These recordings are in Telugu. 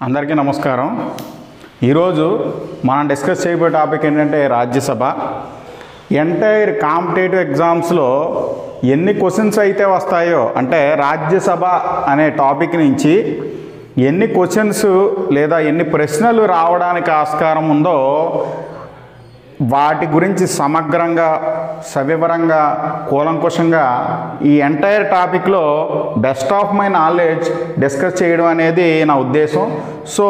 అందరికీ నమస్కారం। ఈరోజు మనం డిస్కస్ చేయబోయే టాపిక్ ఏంటంటే రాజ్యసభ ఎంటైర్ కాంపిటేటివ్ ఎగ్జామ్స్లో ఎన్ని క్వశ్చన్స్ అయితే వస్తాయో అంటే రాజ్యసభ అనే టాపిక్ నుంచి ఎన్ని క్వశ్చన్స్ లేదా ఎన్ని ప్రశ్నలు రావడానికి ఆస్కారం ఉందో వాటి గురించి సమగ్రంగా సవివరంగా కూలంకుషంగా ఈ ఎంటైర్ టాపిక్లో best of my knowledge discuss చేయడం అనేది నా ఉద్దేశం। సో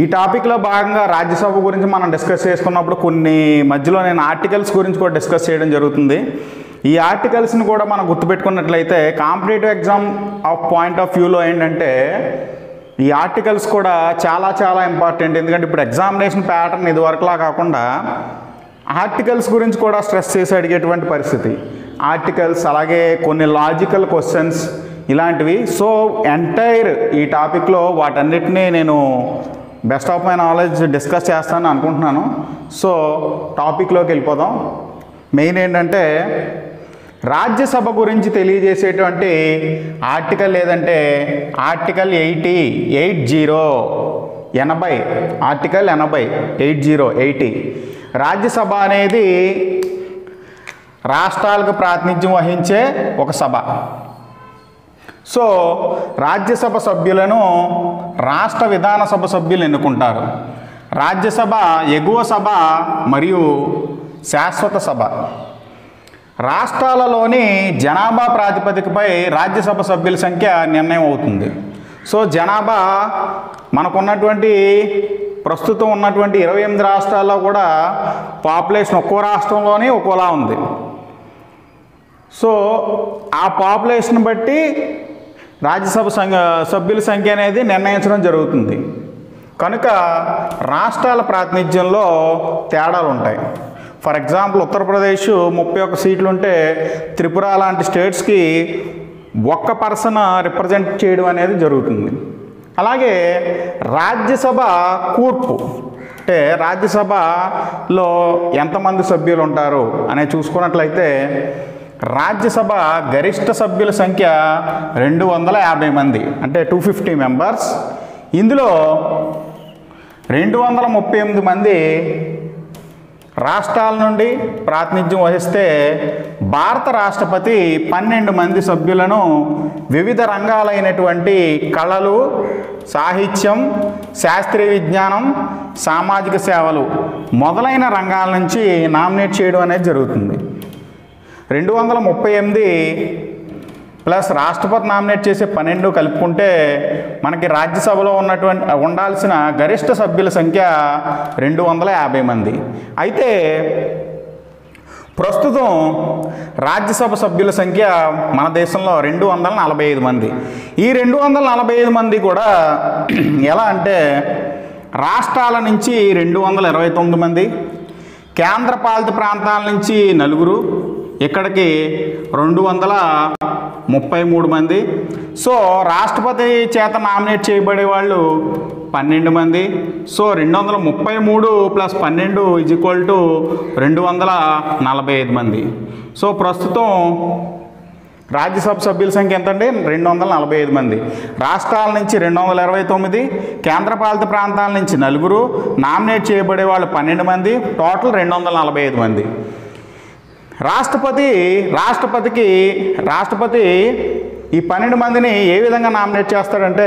ఈ టాపిక్లో భాగంగా రాజ్యసభ గురించి మనం డిస్కస్ చేసుకున్నప్పుడు కొన్ని మధ్యలో నేను ఆర్టికల్స్ గురించి కూడా డిస్కస్ చేయడం జరుగుతుంది। ఈ ఆర్టికల్స్ని కూడా మనం గుర్తుపెట్టుకున్నట్లయితే కాంపిటేటివ్ ఎగ్జామ్ పాయింట్ ఆఫ్ వ్యూలో ఏంటంటే ఈ ఆర్టికల్స్ కూడా చాలా ఇంపార్టెంట్। ఎందుకంటే ఇప్పుడు ఎగ్జామినేషన్ ప్యాటర్న్ ఇదివరకులా కాకుండా ఆర్టికల్స్ గురించి కూడా స్ట్రెస్ చేసి అడిగేటువంటి పరిస్థితి, ఆర్టికల్స్ అలాగే కొన్ని లాజికల్ క్వశ్చన్స్ ఇలాంటివి। సో ఎంటైర్ ఈ టాపిక్లో వాటన్నిటినీ నేను best of my knowledge discuss చేస్తానని అనుకుంటున్నాను। సో టాపిక్లోకి వెళ్ళిపోదాం। మెయిన్ ఏంటంటే రాజ్యసభ గురించి తెలియజేసేటువంటి ఆర్టికల్ ఏదంటే ఆర్టికల్ 80 ఆర్టికల్ 80 రాజ్యసభ అనేది రాష్ట్రాలకు ప్రాతినిధ్యం వహించే ఒక సభ। సో రాజ్యసభ సభ్యులను రాష్ట్ర విధానసభ సభ్యులు ఎన్నుకుంటారు। రాజ్యసభ ఎగువ సభ మరియు శాశ్వత సభ। రాష్ట్రాలలోని జనాభా ప్రాతిపదికపై రాజ్యసభ సభ్యుల సంఖ్య నిర్ణయం అవుతుంది। సో జనాభా మనకున్నటువంటి ప్రస్తుతం ఉన్నటువంటి 28 రాష్ట్రాల్లో కూడా పాపులేషన్ ఒక్కో రాష్ట్రంలోనే ఒక్కోలా ఉంది। సో ఆ పాపులేషన్ బట్టి రాజ్యసభ సభ్యుల సంఖ్య అనేది నిర్ణయించడం జరుగుతుంది। కనుక రాష్ట్రాల ప్రాతినిధ్యంలో తేడాలు ఉంటాయి। ఫర్ ఎగ్జాంపుల్ ఉత్తరప్రదేశ్ 31 సీట్లు ఉంటే త్రిపుర లాంటి స్టేట్స్కి ఒక్క పర్సన్ రిప్రజెంట్ చేయడం అనేది జరుగుతుంది। అలాగే రాజ్యసభ కూర్పు అంటే రాజ్యసభలో ఎంతమంది సభ్యులు ఉంటారు అనేది చూసుకున్నట్లయితే రాజ్యసభ గరిష్ట సభ్యుల సంఖ్య 250 మంది అంటే 250 మెంబర్స్। ఇందులో 238 మంది రాష్ట్రాల నుండి ప్రాతినిధ్యం వహిస్తే భారత రాష్ట్రపతి 12 మంది సభ్యులను వివిధ రంగాలైనటువంటి కళలు, సాహిత్యం, శాస్త్రీయ విజ్ఞానం, సామాజిక సేవలు మొదలైన రంగాల నుంచి నామినేట్ చేయడం అనేది జరుగుతుంది। 238 ప్లస్ రాష్ట్రపతి నామినేట్ చేసే 12 కలుపుకుంటే మనకి రాజ్యసభలో ఉండాల్సిన గరిష్ట సభ్యుల సంఖ్య 250 మంది। అయితే ప్రస్తుతం రాజ్యసభ సభ్యుల సంఖ్య మన దేశంలో 245 మంది। ఈ 245 మంది కూడా ఎలా అంటే రాష్ట్రాల నుంచి 229 మంది, కేంద్రపాలిత ప్రాంతాల నుంచి 4, ఇక్కడికి 233 మంది। సో రాష్ట్రపతి చేత నామినేట్ చేయబడే వాళ్ళు 12 మంది। So 233 plus 12 is equal to 245 మంది। సో ప్రస్తుతం రాజ్యసభ సభ్యుల సంఖ్య ఎంత అంటే 245 మంది। రాష్ట్రాల నుంచి 229, కేంద్రపాలిత ప్రాంతాల నుంచి 4, నామినేట్ చేయబడే వాళ్ళు 12 మంది, టోటల్ 245 మంది। రాష్ట్రపతి ఈ 12 మందిని ఏ విధంగా నామినేట్ చేస్తాడంటే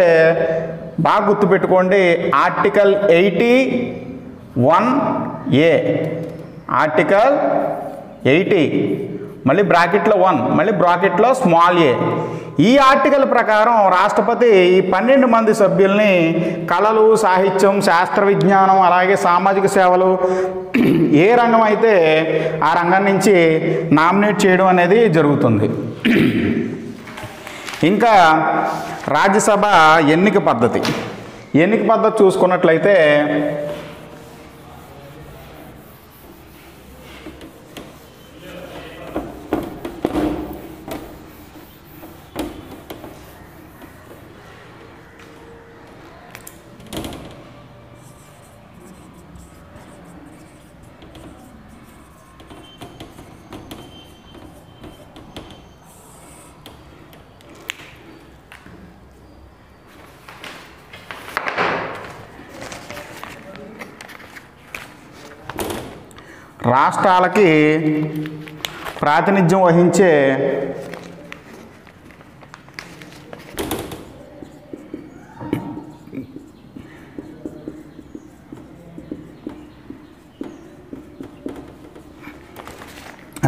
బాగా గుర్తుపెట్టుకోండి, ఆర్టికల్ 81A ఆర్టికల్ 80 మళ్ళీ బ్రాకెట్లో 1 మళ్ళీ బ్రాకెట్లో స్మాల్ a ఈ ఆర్టికల్ ప్రకారం రాష్ట్రపతి ఈ 12 మంది సభ్యుల్ని కళలు, సాహిత్యం, శాస్త్ర విజ్ఞానం అలాగే సామాజిక సేవలు ఏ రంగం అయితే ఆ రంగం నుంచి నామినేట్ చేయడం అనేది జరుగుతుంది। ఇంకా రాజ్యసభ ఎన్నిక పద్ధతి చూసుకున్నట్లయితే రాష్ట్రాలకి ప్రాతినిధ్యం వహించే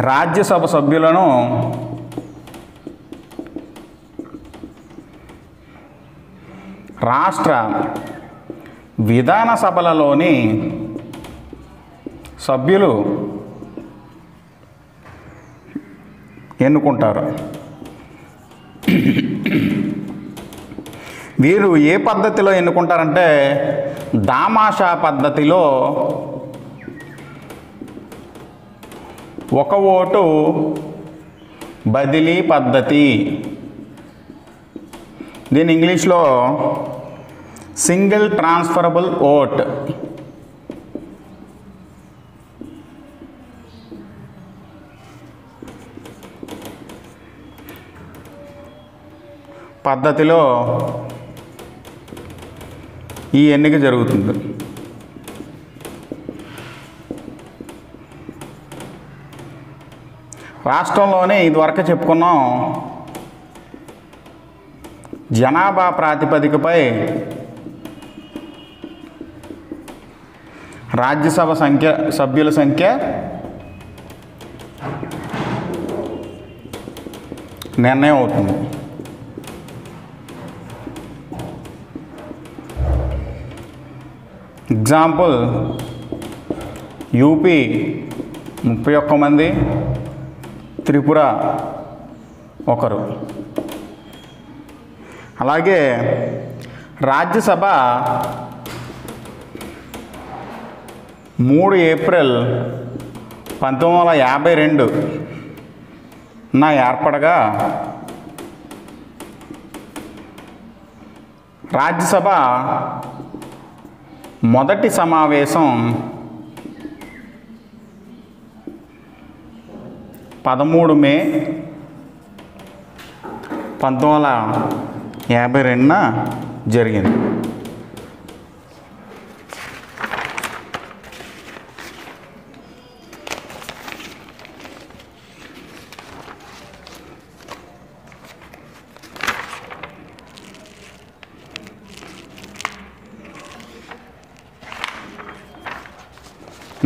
రాజ్యసభ సభ్యులను రాష్ట్ర విధాన సభలలోని సభ్యులు ఎన్నుకుంటారు. వీరు ఏ పద్ధతిలో ఎన్నుకుంటారంటే దామాషా పద్ధతిలో ఒక ఓటు బదిలీ పద్ధతి, దీని ఇంగ్లీష్లో సింగిల్ ట్రాన్స్ఫరబుల్ ఓట్ పద్ధతిలో ఈ ఎన్నిక జరుగుతుంది. రాష్ట్రంలోనే ఇదివరకు చెప్పుకున్నాం జనాభా ప్రాతిపదికపై రాజ్యసభ సభ్యుల సంఖ్య నిర్ణయం అవుతుంది. ఎగ్జాంపుల్ యూపీ 31 మంది, త్రిపుర 1. అలాగే రాజ్యసభ 3 ఏప్రిల్ 1952 ఏర్పడగా రాజ్యసభ మొదటి సమావేశం 13 మే 1952 జరిగింది.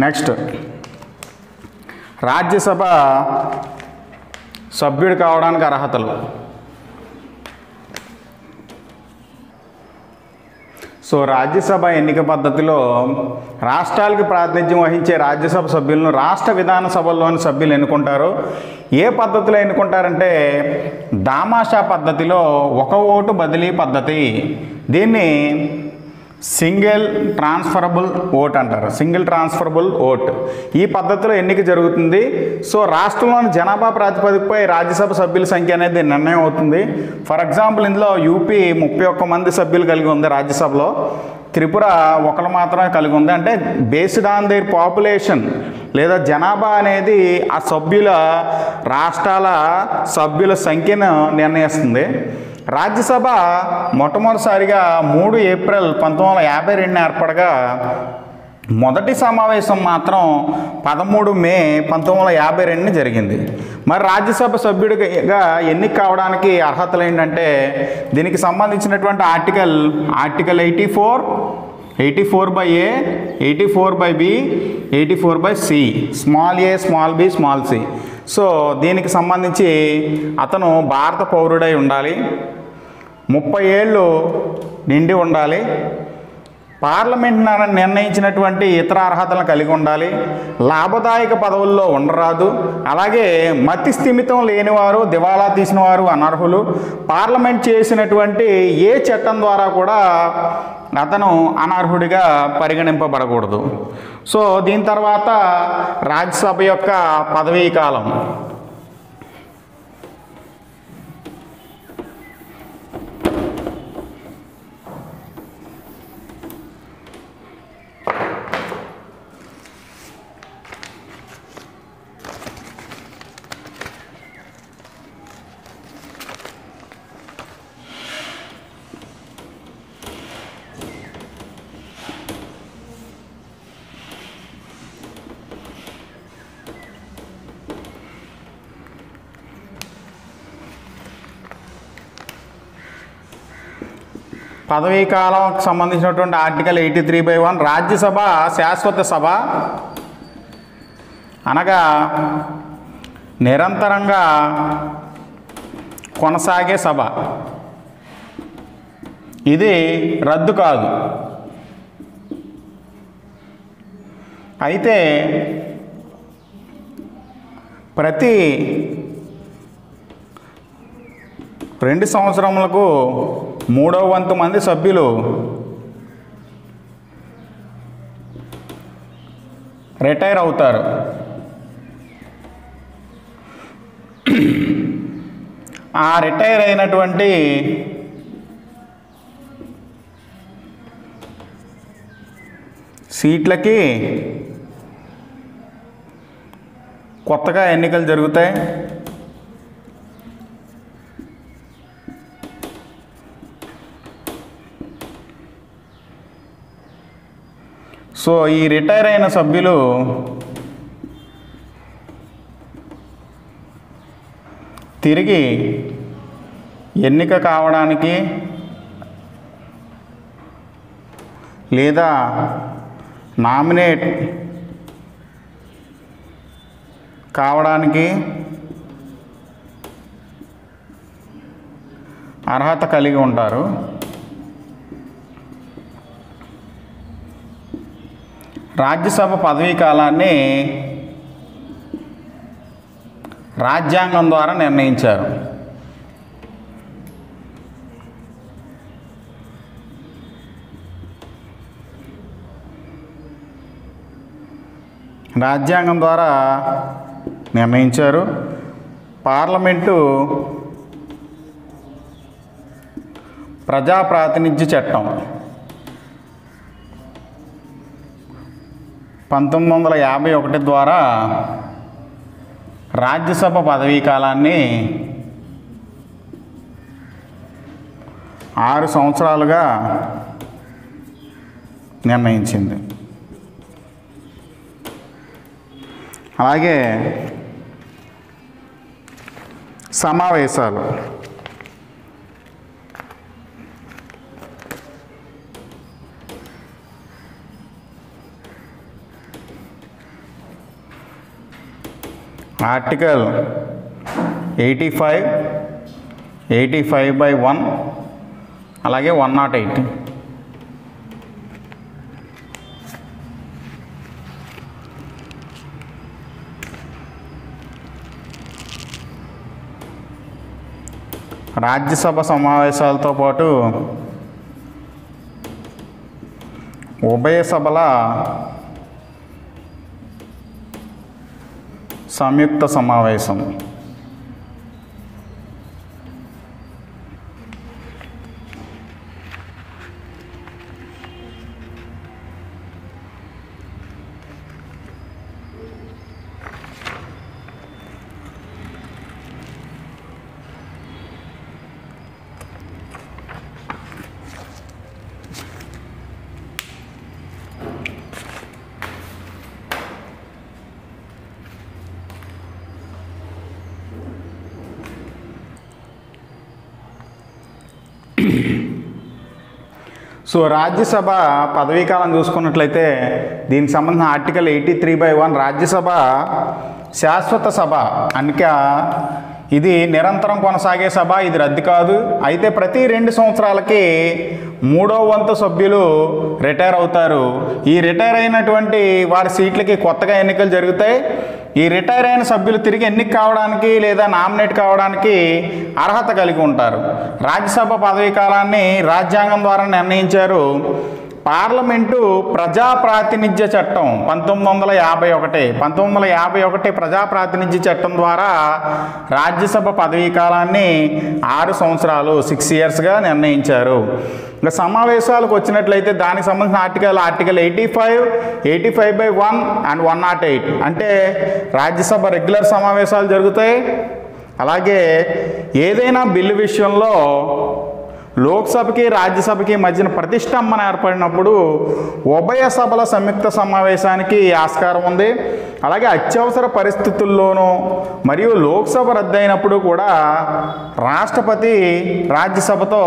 నెక్స్ట్, రాజ్యసభ సభ్యుడు కావడానికి అర్హతలు. సో రాజ్యసభ ఎన్నిక పద్ధతిలో రాష్ట్రాలకు ప్రాతినిధ్యం వహించే రాజ్యసభ సభ్యులను రాష్ట్ర విధాన సభల్లోని సభ్యులు ఎన్నుకుంటారు. ఏ పద్ధతిలో ఎన్నుకుంటారంటే దామాషా పద్ధతిలో ఒక ఓటు బదిలీ పద్ధతి, దీన్ని సింగిల్ ట్రాన్స్ఫరబుల్ ఓట్ అంటారు. సింగిల్ ట్రాన్స్ఫరబుల్ ఓట్ ఈ పద్ధతిలో ఎన్నిక జరుగుతుంది. సో రాష్ట్రంలోని జనాభా ప్రాతిపదికపై రాజ్యసభ సభ్యుల సంఖ్య అనేది నిర్ణయం అవుతుంది. ఫర్ ఎగ్జాంపుల్ ఇందులో యూపీ 31 మంది సభ్యులు కలిగి ఉంది రాజ్యసభలో, త్రిపుర 1 మాత్రమే కలిగి ఉంది. అంటే బేస్డ్ ఆన్ దేర్ పాపులేషన్ లేదా జనాభా అనేది ఆ సభ్యుల రాష్ట్రాల సభ్యుల సంఖ్యను నిర్ణయిస్తుంది. రాజ్యసభ మొట్టమొదటిసారిగా 3 ఏప్రిల్ 1952 ఏర్పడగా మొదటి సమావేశం మాత్రం 13 మే 1952 జరిగింది. మరి రాజ్యసభ సభ్యుడిగా ఎన్నిక కావడానికి అర్హతలు ఏంటంటే దీనికి సంబంధించినటువంటి article 84/A, 84/B, 84/C, small a, small b, small c. So దీనికి సంబంధించి అతను భారత పౌరుడై ఉండాలి, 30 ఏళ్ళు నిండి ఉండాలి, పార్లమెంట్ నిర్ణయించినటువంటి ఇతర అర్హతలను కలిగి ఉండాలి, లాభదాయక పదవుల్లో ఉండరాదు, అలాగే మతి స్థిమితం లేనివారు, దివాలా తీసిన వారు అనర్హులు, పార్లమెంట్ చేసినటువంటి ఏ చట్టం ద్వారా కూడా అతను అనర్హుడిగా పరిగణింపబడకూడదు. సో దీని తర్వాత రాజ్యసభ యొక్క పదవీ కాలం. పదవీ కాలంకి సంబంధించినటువంటి ఆర్టికల్ 83/1 రాజ్యసభ శాశ్వత సభ అనగా నిరంతరంగా కొనసాగే సభ. ఇది రద్దు కాదు. అయితే ప్రతి 2 సంవత్సరములకు 3వ వంతు మంది సభ్యులు రిటైర్ అవుతారు. ఆ రిటైర్ అయినటువంటి సీట్లకి కొత్తగా ఎన్నికలు జరుగుతాయి. సో ఈ రిటైర్ అయిన సభ్యులు తిరిగి ఎన్నిక కావడానికి లేదా నామినేట్ కావడానికి అర్హత కలిగి ఉంటారు. రాజ్యసభ పదవీ కాలాన్ని రాజ్యాంగం ద్వారా నిర్ణయించారు. రాజ్యాంగం ద్వారా నిర్ణయించారు. పార్లమెంటు ప్రజాప్రాతినిధ్య చట్టం 1951 ద్వారా రాజ్యసభ పదవీ కాలాన్ని 6 సంవత్సరాలుగా నిర్ణయించింది. అలాగే సమావేశాలు ఆర్టికల్ 85/1 అలాగే 108 రాజ్యసభ సమావేశాలతో పాటు ఉభయ సభల సంయుక్త సమావేశం సో రాజ్యసభ పదవీకాలం చూసుకున్నట్లయితే దీనికి సంబంధించిన ఆర్టికల్ 83/1 రాజ్యసభ శాశ్వత సభ అనగా ఇది నిరంతరం కొనసాగే సభ, ఇది రద్దు కాదు. అయితే ప్రతి 2 సంవత్సరాలకి 3వ వంతు సభ్యులు రిటైర్ అవుతారు. ఈ రిటైర్ అయినటువంటి వారి సీట్లకి కొత్తగా ఎన్నికలు జరుగుతాయి. ఈ రిటైర్ అయిన సభ్యులు తిరిగి ఎన్నిక కావడానికి లేదా నామినేట్ కావడానికి అర్హత కలిగి ఉంటారు. రాజ్యసభ పదవీ కాలాన్ని రాజ్యాంగం ద్వారా నిర్ణయించారు. పార్లమెంటు ప్రజాప్రాతినిధ్య చట్టం 1951 ప్రజాప్రాతినిధ్య చట్టం ద్వారా రాజ్యసభ పదవీ కాలాన్ని 6 సంవత్సరాలు 6 ఇయర్స్గా నిర్ణయించారు. ఇంకా సమావేశాలకు వచ్చినట్లయితే దానికి సంబంధించిన ఆర్టికల్ 85/1 అండ్ 108 అంటే రాజ్యసభ రెగ్యులర్ సమావేశాలు జరుగుతాయి. అలాగే ఏదైనా బిల్లు విషయంలో లోక్సభకి రాజ్యసభకి మధ్యన ప్రతిష్టంభన ఏర్పడినప్పుడు ఉభయ సభల సంయుక్త సమావేశానికి ఆస్కారం ఉంది. అలాగే అత్యవసర పరిస్థితుల్లోనూ మరియు లోక్సభ రద్దయినప్పుడు కూడా రాష్ట్రపతి రాజ్యసభతో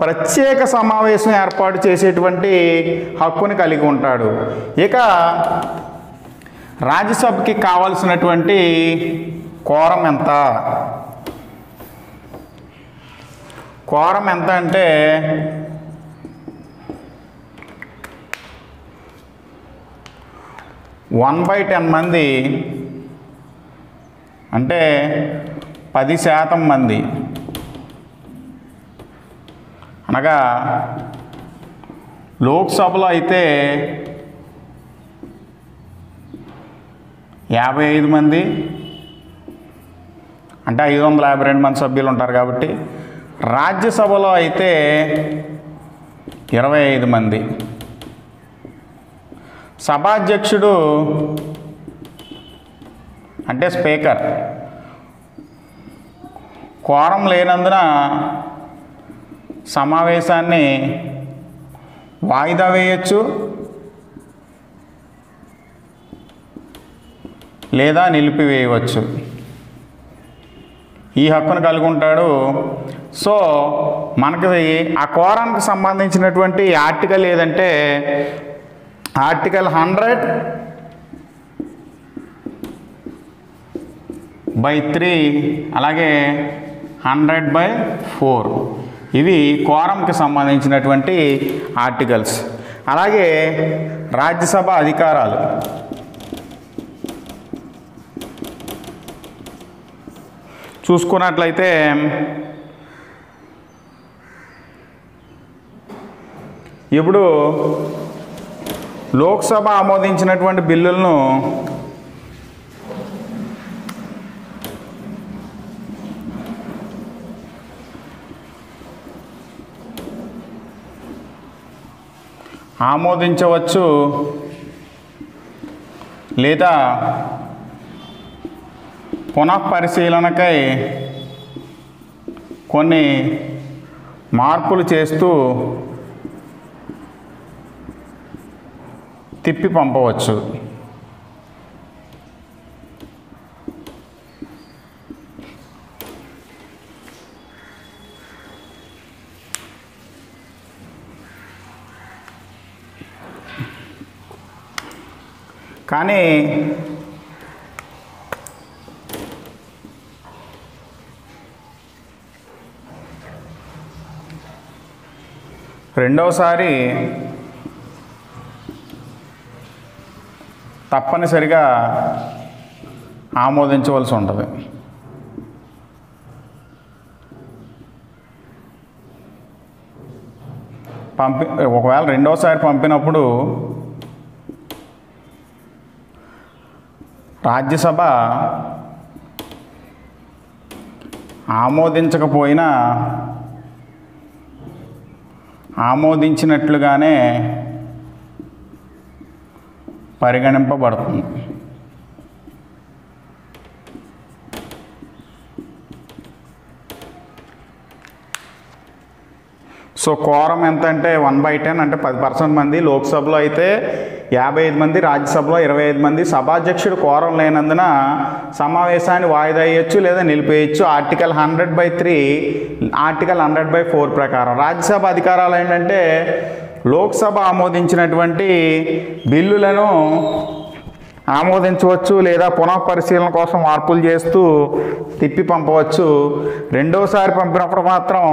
ప్రత్యేక సమావేశం ఏర్పాటు చేసేటువంటి హక్కుని కలిగి ఉంటాడు. ఇక రాజ్యసభకి కావాల్సినటువంటి కోరం ఎంత? కోరం ఎంత అంటే 1/10 మంది, అంటే 10% మంది. అనగా లోక్సభలో అయితే 55 మంది, అంటే 552 మంది సభ్యులు ఉంటారు కాబట్టి. రాజ్యసభలో అయితే 25 మంది. సభాధ్యక్షుడు అంటే స్పీకర్ కోరం లేనందున సమావేశాన్ని వాయిదా వేయచ్చు లేదా నిలిపివేయవచ్చు. ఈ హక్కును కలిగి ఉంటాడు. సో మనకి ఆ కోరానికి సంబంధించినటువంటి ఆర్టికల్ ఏదంటే ఆర్టికల్ 100/3 అలాగే 100/4 ఇవి కోరంకి సంబంధించినటువంటి ఆర్టికల్స్. అలాగే రాజ్యసభ అధికారాలు చూసుకున్నట్లయితే ఇప్పుడు లోక్సభ ఆమోదించినటువంటి బిల్లులను ఆమోదించవచ్చు లేదా పునఃపరిశీలనకై కొన్ని మార్పులు చేస్తూ తిప్పి పంపవచ్చు. కానీ రెండవసారి తప్పనిసరిగా ఆమోదించవలసి ఉంటుంది. ఒకవేళ రెండవసారి పంపినప్పుడు రాజ్యసభ ఆమోదించకపోయినా ఆమోదించినట్లుగానే పరిగణింపబడుతుంది. సో కోరం ఎంత అంటే 1/10 అంటే 10% మంది. లోక్సభలో అయితే 55 మంది, రాజ్యసభలో 25 మంది. సభాధ్యక్షుడు కోరం లేనందున సమావేశాన్ని వాయిదా వేయచ్చు లేదా నిలిపేయచ్చు. ఆర్టికల్ 100/3 ఆర్టికల్ 100/4 ప్రకారం రాజ్యసభ అధికారాలు ఏంటంటే లోక్సభ ఆమోదించినటువంటి బిల్లులను ఆమోదించవచ్చు లేదా పునఃపరిశీలన కోసం మార్పులు చేస్తూ తిప్పి పంపవచ్చు. రెండవసారి పంపినప్పుడు మాత్రం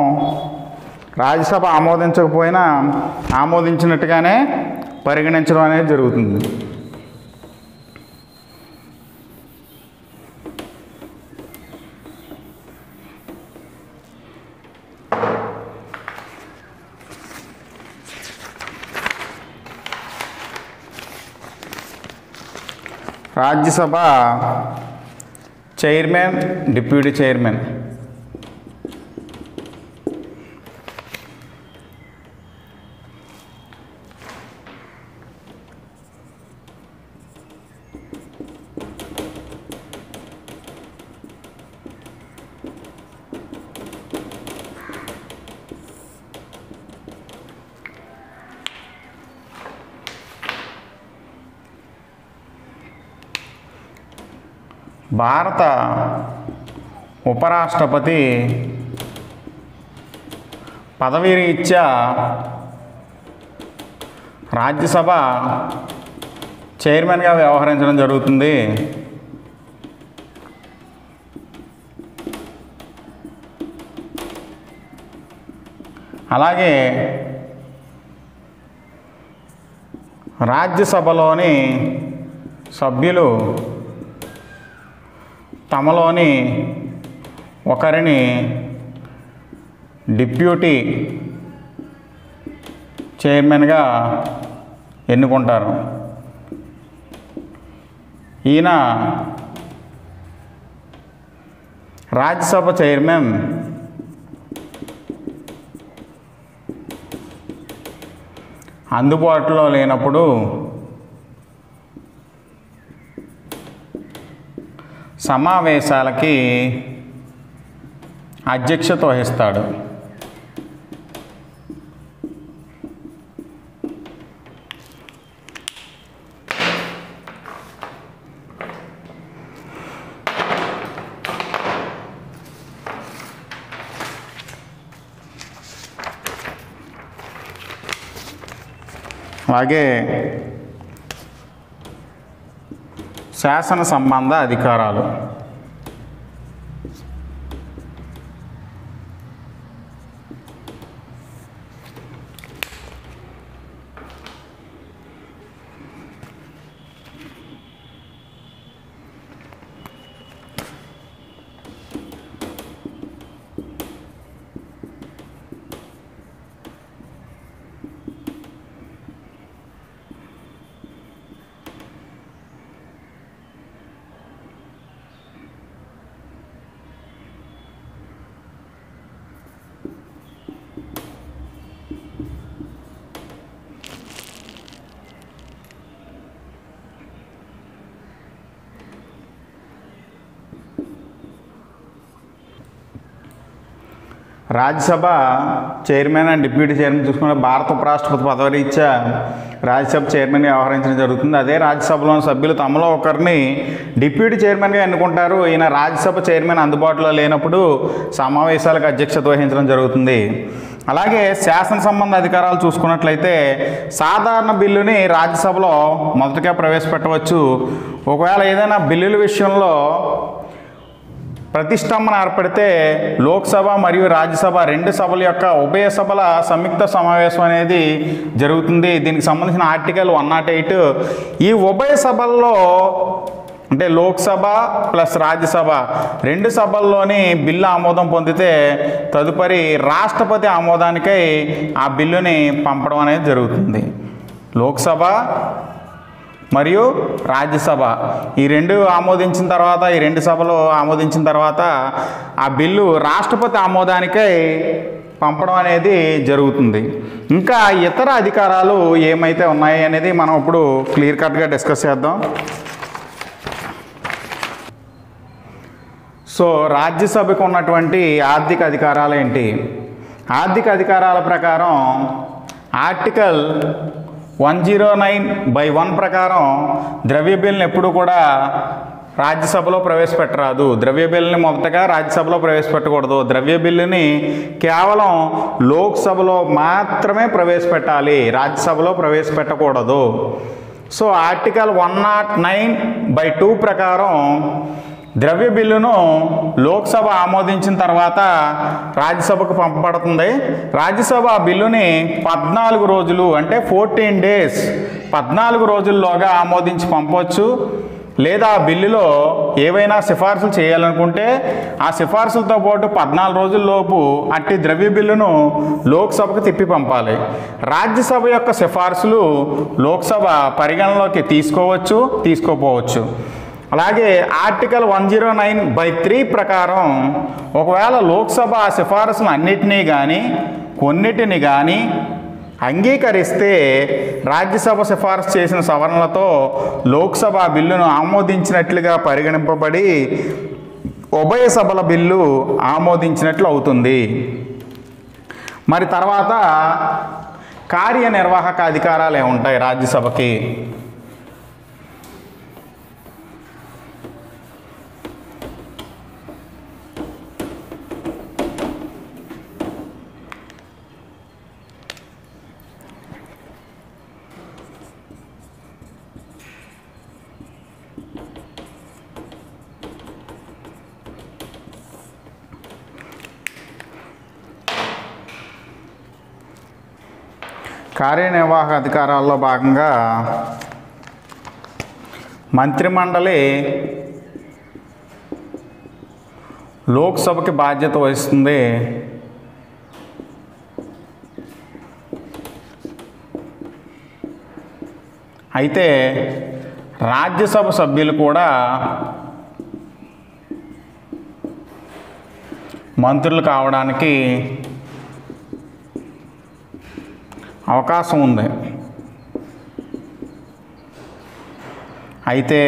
రాజ్యసభ ఆమోదించకపోయినా ఆమోదించినట్టుగానే పరిగణించడం అనేది జరుగుతుంది. Rajya Sabha chairman, deputy chairman. భారత ఉపరాష్ట్రపతి పదవీరీత్యా రాజ్యసభ చైర్మన్గా వ్యవహరించడం జరుగుతుంది. అలాగే రాజ్యసభలోని సభ్యులు తమలోని ఒకరిని డిప్యూటీ చైర్మన్గా ఎన్నుకుంటారు. ఈయన రాజ్యసభ చైర్మన్ అందుబాటులో లేనప్పుడు సమావేశాలకి అధ్యక్షత వహిస్తాడు. అలాగే శాసన సంబంధ అధికారాలు. Rajya Sabha chairman and deputy chairman చూసుకుంటే భారత ఉపరాష్ట్రపతి పదవీరీత్యా రాజ్యసభ చైర్మన్గా వ్యవహరించడం జరుగుతుంది. అదే రాజ్యసభలోని సభ్యులు తమలో ఒకరిని డిప్యూటీ చైర్మన్గా ఎన్నుకుంటారు. ఈయన రాజ్యసభ చైర్మన్ అందుబాటులో లేనప్పుడు సమావేశాలకు అధ్యక్షత వహించడం జరుగుతుంది. అలాగే శాసన సంబంధ అధికారాలు చూసుకున్నట్లయితే సాధారణ బిల్లుని రాజ్యసభలో మొదటగా ప్రవేశపెట్టవచ్చు. ఒకవేళ ఏదైనా బిల్లుల విషయంలో ప్రతిష్టంభన ఏర్పడితే లోక్సభ మరియు రాజ్యసభ రెండు సభల యొక్క ఉభయ సభల సంయుక్త సమావేశం అనేది జరుగుతుంది. దీనికి సంబంధించిన ఆర్టికల్ 108. ఈ ఉభయ సభల్లో అంటే లోక్సభ ప్లస్ రాజ్యసభ రెండు సభల్లోని బిల్లు ఆమోదం పొందితే తదుపరి రాష్ట్రపతి ఆమోదానికై ఆ బిల్లుని పంపడం అనేది జరుగుతుంది. లోక్సభ మరియు రాజ్యసభ ఈ రెండు ఆమోదించిన తర్వాత ఈ రెండు సభలు ఆమోదించిన తర్వాత ఆ బిల్లు రాష్ట్రపతి ఆమోదానికై పంపడం అనేది జరుగుతుంది. ఇంకా ఇతర అధికారాలు ఏమైతే ఉన్నాయి అనేది మనం ఇప్పుడు క్లియర్ కట్గా డిస్కస్ చేద్దాం. సో రాజ్యసభకు ఉన్నటువంటి ఆర్థిక అధికారాలు ఏంటి? ఆర్థిక అధికారాల ప్రకారం ఆర్టికల్ 109/1 ప్రకారం ద్రవ్య బిల్లుని ఎప్పుడు కూడా రాజ్యసభలో ప్రవేశపెట్టరాదు. ద్రవ్య బిల్లుని మొదటగా రాజ్యసభలో ప్రవేశపెట్టకూడదు. ద్రవ్య బిల్లుని కేవలం లోక్సభలో మాత్రమే ప్రవేశపెట్టాలి, రాజ్యసభలో ప్రవేశపెట్టకూడదు. సో ఆర్టికల్ 109/2 ప్రకారం ద్రవ్య బిల్లును లోక్సభ ఆమోదించిన తర్వాత రాజ్యసభకు పంపబడుతుంది. రాజ్యసభ బిల్లుని 14 రోజులు అంటే 14 డేస్ 14 రోజుల్లోగా ఆమోదించి పంపవచ్చు. లేదా ఆ బిల్లులో ఏవైనా సిఫార్సులు చేయాలనుకుంటే ఆ సిఫార్సులతో పాటు 14 రోజుల్లోపు అట్టి ద్రవ్య బిల్లును లోక్సభకు తిప్పి పంపాలి. రాజ్యసభ యొక్క సిఫార్సులు లోక్సభ పరిగణలోకి తీసుకోవచ్చు, తీసుకోపోవచ్చు. అలాగే ఆర్టికల్ 109/3 ప్రకారం ఒకవేళ లోక్సభ సిఫారసులు అన్నిటినీ కానీ కొన్నిటిని కానీ అంగీకరిస్తే రాజ్యసభ సిఫారసు చేసిన సవరణలతో లోక్సభ బిల్లును ఆమోదించినట్లుగా పరిగణింపబడి ఉభయ సభల బిల్లు ఆమోదించినట్లు అవుతుంది. మరి తర్వాత కార్యనిర్వాహక అధికారాలు ఏముంటాయి రాజ్యసభకి? కార్యనిర్వాహక అధికారాల్లో భాగంగా మంత్రిమండలి లోక్సభకి బాధ్యత వహిస్తుంది. అయితే రాజ్యసభ సభ్యులు కూడా మంత్రులు కావడానికి అవకాశం ఉంది. అయితే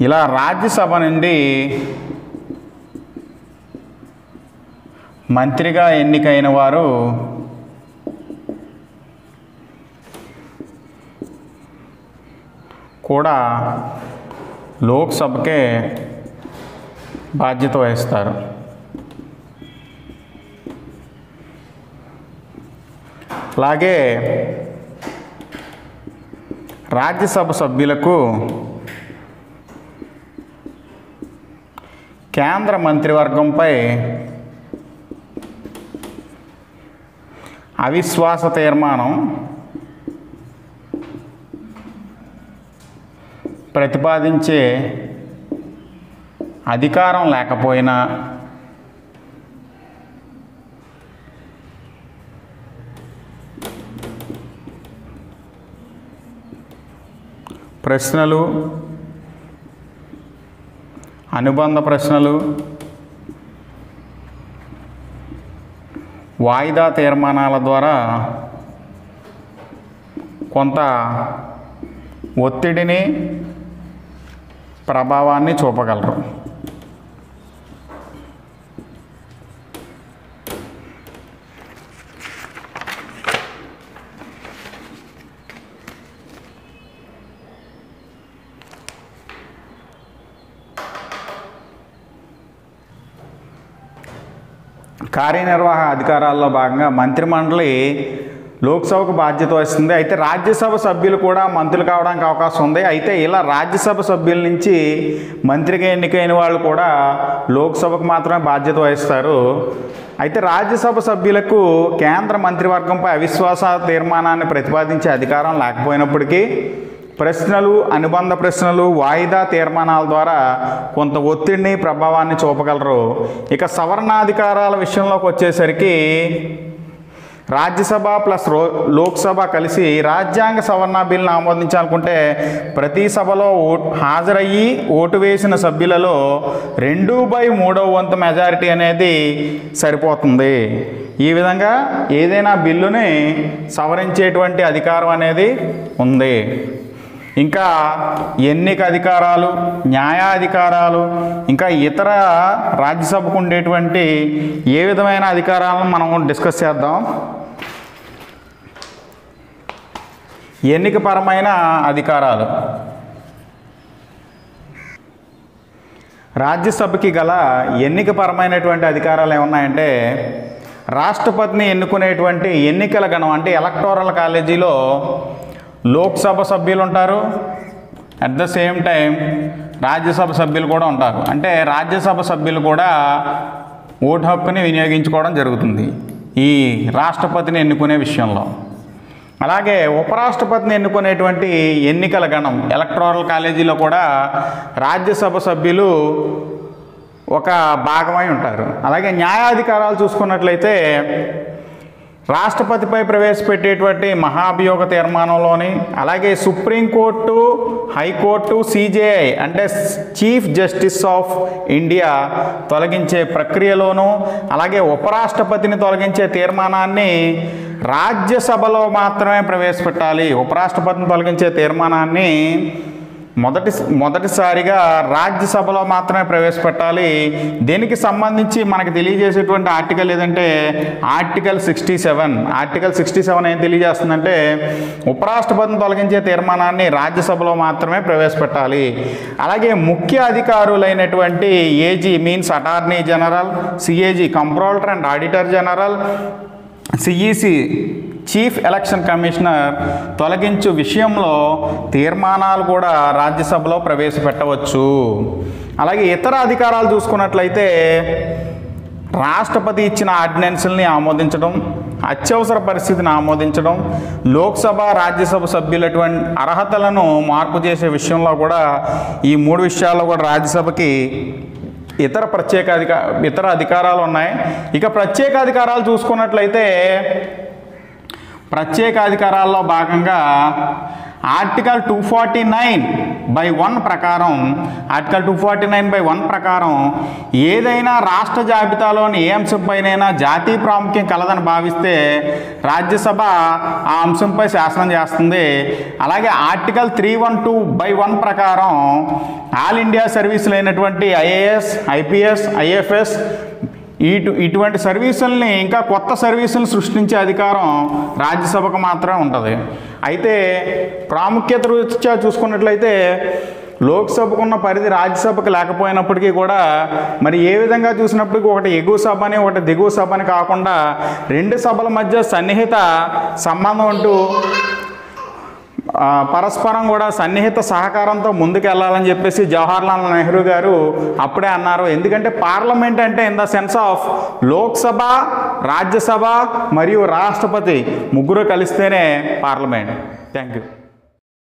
ఇలా రాజ్యసభ నుండి మంత్రిగా ఎన్నికైన వారు కూడా లోక్సభకే బాధ్యత వహిస్తారు. అలాగే రాజ్యసభ సభ్యులకు కేంద్ర మంత్రివర్గంపై అవిశ్వాస తీర్మానం ప్రతిపాదించే అధికారం లేకపోయినా ప్రశ్నలు, అనుబంధ ప్రశ్నలు, వాయిదా తీర్మానాల ద్వారా కొంత ఒత్తిడిని, ప్రభావాన్ని చూపగలరు. కార్యనిర్వాహక అధికారాల్లో భాగంగా మంత్రిమండలి లోక్సభకు బాధ్యత వహిస్తుంది. అయితే రాజ్యసభ సభ్యులు కూడా మంత్రులు కావడానికి అవకాశం ఉంది. అయితే ఇలా రాజ్యసభ సభ్యుల నుంచి మంత్రిగా ఎన్నికైన వాళ్ళు కూడా లోక్సభకు మాత్రమే బాధ్యత వహిస్తారు. అయితే రాజ్యసభ సభ్యులకు కేంద్ర మంత్రివర్గంపై అవిశ్వాస తీర్మానాన్ని ప్రతిపాదించే అధికారం లేకపోయినప్పటికీ ప్రశ్నలు, అనుబంధ ప్రశ్నలు, వాయిదా తీర్మానాల ద్వారా కొంత ఒత్తిడిని, ప్రభావాన్ని చూపగలరు. ఇక సవరణాధికారాల విషయంలోకి వచ్చేసరికి రాజ్యసభ ప్లస్ లోక్సభ కలిసి రాజ్యాంగ సవరణ బిల్లును ఆమోదించాలనుకుంటే ప్రతి సభలో హాజరయ్యి ఓటు వేసిన సభ్యులలో 2/3 మెజారిటీ అనేది సరిపోతుంది. ఈ విధంగా ఏదైనా బిల్లుని సవరించేటువంటి అధికారం అనేది ఉంది. ఇంకా ఎన్నిక అధికారాలు, న్యాయాధికారాలు, ఇంకా ఇతర రాజ్యసభకు ఉండేటువంటి ఏ విధమైన అధికారాలను మనం డిస్కస్ చేద్దాం. ఎన్నికపరమైన అధికారాలు. రాజ్యసభకి గల ఎన్నికపరమైనటువంటి అధికారాలు ఏమున్నాయంటే రాష్ట్రపతిని ఎన్నుకునేటువంటి ఎన్నికల గణం అంటే ఎలక్టోరల్ కాలేజీలో లోక్సభ సభ్యులు ఉంటారు. At the same time Rajya Sabha సభ్యులు కూడా ఉంటారు. అంటే రాజ్యసభ సభ్యులు కూడా ఓటు హక్కుని వినియోగించుకోవడం జరుగుతుంది ఈ రాష్ట్రపతిని ఎన్నుకునే విషయంలో. అలాగే ఉపరాష్ట్రపతిని ఎన్నుకునేటువంటి ఎన్నికల గణం ఎలక్టోరల్ కాలేజీలో కూడా రాజ్యసభ సభ్యులు ఒక భాగమై ఉంటారు. అలాగే న్యాయాధికారాలు చూసుకున్నట్లయితే రాష్ట్రపతిపై ప్రవేశపెట్టేటువంటి మహాభియోగ తీర్మానంలోని, అలాగే సుప్రీంకోర్టు, హైకోర్టు, సిజేఐ అంటే చీఫ్ జస్టిస్ ఆఫ్ ఇండియా తొలగించే ప్రక్రియలోనూ, అలాగే ఉపరాష్ట్రపతిని తొలగించే తీర్మానాన్ని రాజ్యసభలో మాత్రమే ప్రవేశపెట్టాలి. ఉపరాష్ట్రపతిని తొలగించే తీర్మానాన్ని మొదటిసారిగా రాజ్యసభలో మాత్రమే ప్రవేశపెట్టాలి. దీనికి సంబంధించి మనకు తెలియజేసేటువంటి ఆర్టికల్ ఏదంటే ఆర్టికల్ 67. ఆర్టికల్ 67 ఏం తెలియజేస్తుందంటే ఉపరాష్ట్రపతిని తొలగించే తీర్మానాన్ని రాజ్యసభలో మాత్రమే ప్రవేశపెట్టాలి. అలాగే ముఖ్య అధికారులైనటువంటి AG means attorney general, CAG comptroller and auditor general, CEC chief election commissioner తొలగించు విషయంలో తీర్మానాలు కూడా రాజ్యసభలో ప్రవేశపెట్టవచ్చు. అలాగే ఇతర అధికారాలు చూసుకున్నట్లయితే రాష్ట్రపతి ఇచ్చిన ఆర్డినెన్స్ని ఆమోదించడం, అత్యవసర పరిస్థితిని ఆమోదించడం, లోక్సభ రాజ్యసభ సభ్యులటువంటి అర్హతలను మార్పు చేసే విషయంలో కూడా ఈ 3 విషయాల్లో కూడా రాజ్యసభకి ఇతర అధికారాలు ఉన్నాయి. ఇక ప్రత్యేక అధికారాలు చూసుకున్నట్లయితే ప్రత్యేక అధికారాల్లో భాగంగా ఆర్టికల్ 249/1 ప్రకారం ఏదైనా రాష్ట్ర జాబితాలోని ఏ అంశంపైనైనా జాతీయ ప్రాముఖ్యం కలదని భావిస్తే రాజ్యసభ ఆ అంశంపై శాసనం చేస్తుంది. అలాగే ఆర్టికల్ 312/1 ప్రకారం ఆల్ ఇండియా సర్వీసులు అయినటువంటి ఐఏఎస్, ఐపీఎస్, ఐఎఫ్ఎస్ ఇటువంటి సర్వీసుల్ని ఇంకా కొత్త సర్వీసులను సృష్టించే అధికారం రాజ్యసభకు మాత్రమే ఉంటుంది. అయితే ప్రాముఖ్యత రీత్యా చూసుకున్నట్లయితే లోక్సభకు ఉన్న పరిధి రాజ్యసభకు లేకపోయినప్పటికీ కూడా మరి ఏ విధంగా చూసినప్పటికీ ఒకటి ఎగువ సభ అని ఒకటి దిగువ సభ అని కాకుండా 2 సభల మధ్య సన్నిహిత సంబంధం అంటూ పరస్పరం కూడా సన్నిహిత సహకారంతో ముందుకు వెళ్ళాలని చెప్పేసి జవహర్లాల్ నెహ్రూ గారు అప్పుడే అన్నారు. ఎందుకంటే పార్లమెంట్ అంటే in the sense of Lok Sabha, Rajya Sabha మరియు రాష్ట్రపతి ముగ్గురు కలిస్తేనే పార్లమెంట్. Thank you.